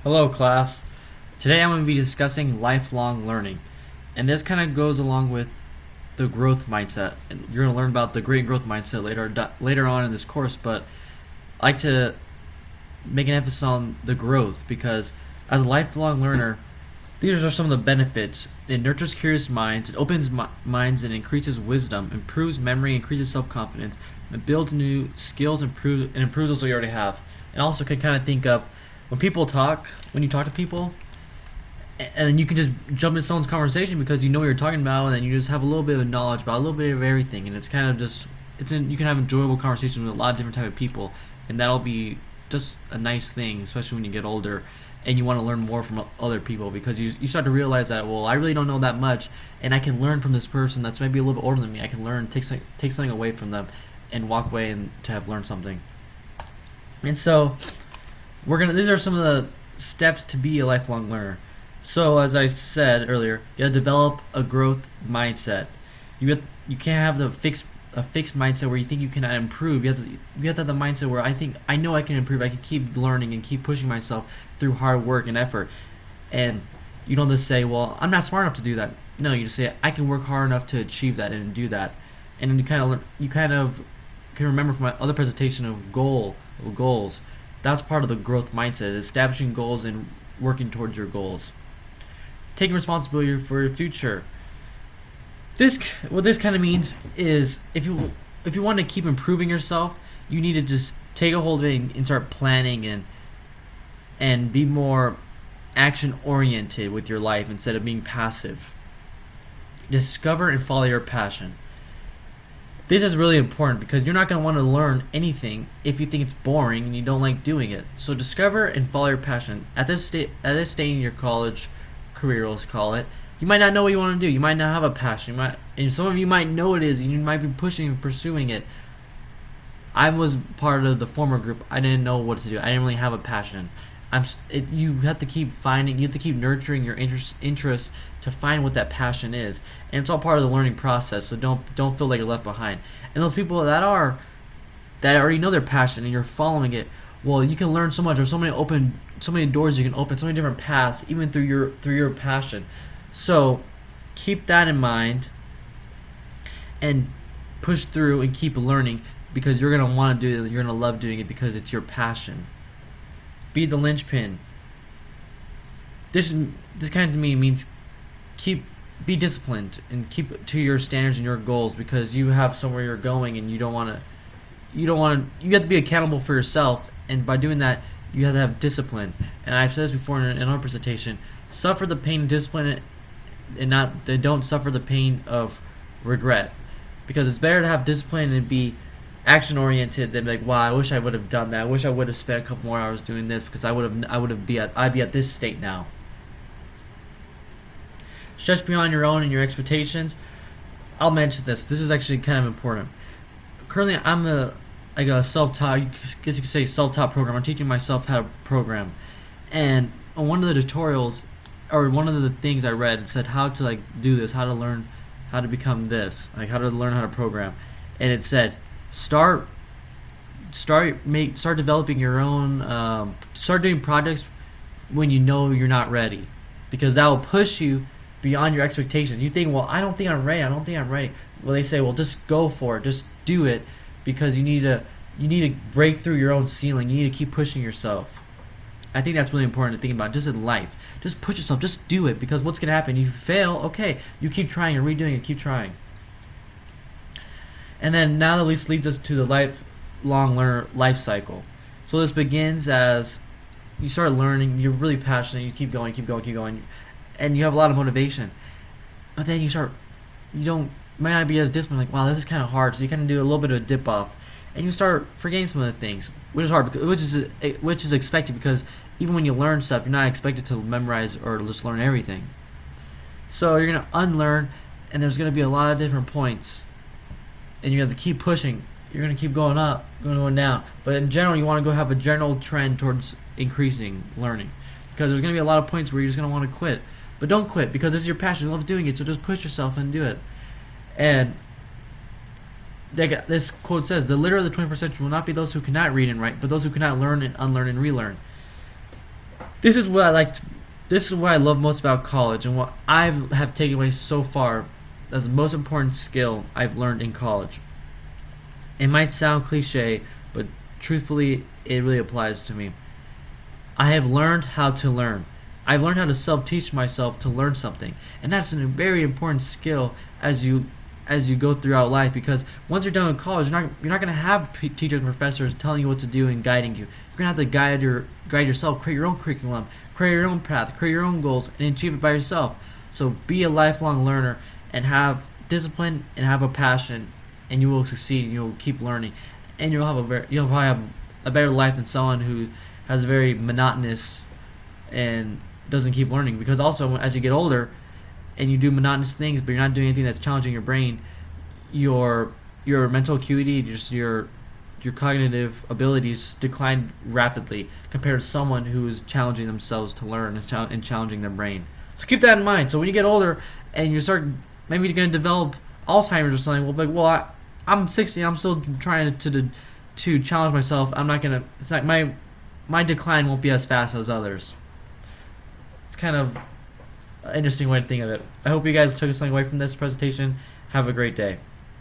Hello, class. Today I'm going to be discussing lifelong learning, and this kind of goes along with the growth mindset. And you're going to learn about the great growth mindset later on in this course, but I like to make an emphasis on the growth because as a lifelong learner, these are some of the benefits. It nurtures curious minds, it opens minds and increases wisdom, improves memory, increases self-confidence, it builds new skills, improves those we already have. And also can kind of think of when you talk to people, and then you can just jump into someone's conversation because you know what you're talking about, and then you just have a little bit of knowledge about a little bit of everything, and it's kind of just you can have enjoyable conversations with a lot of different type of people, and that'll be just a nice thing, especially when you get older and you want to learn more from other people because you start to realize that, well, I really don't know that much, and I can learn from this person that's maybe a little bit older than me. I can learn, take something away from them, and walk away and to have learned something. And so these are some of the steps to be a lifelong learner. So as I said earlier, you gotta develop a growth mindset. You can't have a fixed mindset where you think you cannot improve. You have to have the mindset where I know I can improve. I can keep learning and keep pushing myself through hard work and effort. And you don't just say, well, I'm not smart enough to do that. No, you just say, I can work hard enough to achieve that and do that. And then you kind of can remember from my other presentation of goals. That's part of the growth mindset, establishing goals and working towards your goals. Taking responsibility for your future. What this kind of means is if you want to keep improving yourself, you need to just take a hold of it and start planning and be more action oriented with your life instead of being passive. Discover and follow your passion. This is really important because you're not going to want to learn anything if you think it's boring and you don't like doing it. So discover and follow your passion. At this stage in your college career, let's call it, you might not know what you want to do. You might not have a passion. And some of you might know it is, and you might be pushing and pursuing it. I was part of the former group. I didn't know what to do. I didn't really have a passion. You have to keep nurturing your interests to find what that passion is, and it's all part of the learning process. So don't feel like you're left behind. And those people that already know their passion and you're following it, well, you can learn so much. There's so many doors you can open, so many different paths, even through your passion. So keep that in mind and push through and keep learning because you're gonna want to do it. You're gonna love doing it because it's your passion. Be the linchpin. This kind of to me means be disciplined and keep to your standards and your goals because you have somewhere you're going and you have to be accountable for yourself, and by doing that you have to have discipline. And I've said this before in our presentation, suffer the pain of discipline and don't suffer the pain of regret, because it's better to have discipline and be action oriented than like, wow, I wish I would have done that. I wish I would have spent a couple more hours doing this because I'd be at this state now. Stretch beyond your own and your expectations. I'll mention this. This is actually kind of important. Currently, I'm a self-taught, I guess you could say self-taught program. I'm teaching myself how to program, and on one of the tutorials, or one of the things I read, it said how to do this, how to learn how to become this, how to learn how to program, and it said start developing your own, start doing projects when you know you're not ready, because that will push you beyond your expectations. You think, well, I don't think I'm ready. Well, they say, well, just go for it, just do it, because you need to break through your own ceiling. You need to keep pushing yourself. I think that's really important to think about just in life. Just push yourself, just do it, because what's going to happen? You fail, okay, you keep trying and redoing it, keep trying. And then now this leads us to the lifelong learner life cycle. So this begins as you start learning, you're really passionate, you keep going, and you have a lot of motivation. But then might not be as disciplined, like, wow, this is kind of hard, so you kind of do a little bit of a dip off. And you start forgetting some of the things, which is hard, which is expected, because even when you learn stuff, you're not expected to memorize or just learn everything. So you're going to unlearn, and there's going to be a lot of different points, and you have to keep pushing. You're going to keep going up, going down. But in general, you want to go have a general trend towards increasing learning, because there's going to be a lot of points where you're just going to want to quit. But don't quit, because this is your passion. You love doing it, so just push yourself and do it. And this quote says, the literature of the 21st century will not be those who cannot read and write, but those who cannot learn and unlearn and relearn. This is what I like. This is what I love most about college, and what I have taken away so far as the most important skill I've learned in college. It might sound cliche, but truthfully, it really applies to me. I have learned how to learn. I've learned how to self-teach myself to learn something, and that's a very important skill as you go throughout life. Because once you're done with college, you're not gonna have teachers and professors telling you what to do and guiding you. You're gonna have to guide yourself, create your own curriculum, create your own path, create your own goals, and achieve it by yourself. So be a lifelong learner and have discipline and have a passion, and you will succeed. And you'll keep learning, and you'll probably have a better life than someone who has a very monotonous and doesn't keep learning. Because also, as you get older and you do monotonous things but you're not doing anything that's challenging your brain, your mental acuity, just your cognitive abilities decline rapidly compared to someone who's challenging themselves to learn and challenging their brain. So keep that in mind. So when you get older and you start, maybe you're going to develop Alzheimer's or something, I'm 60, I'm still trying to challenge myself. I'm not gonna. It's like my decline won't be as fast as others. It's kind of an interesting way to think of it. I hope you guys took something away from this presentation. Have a great day.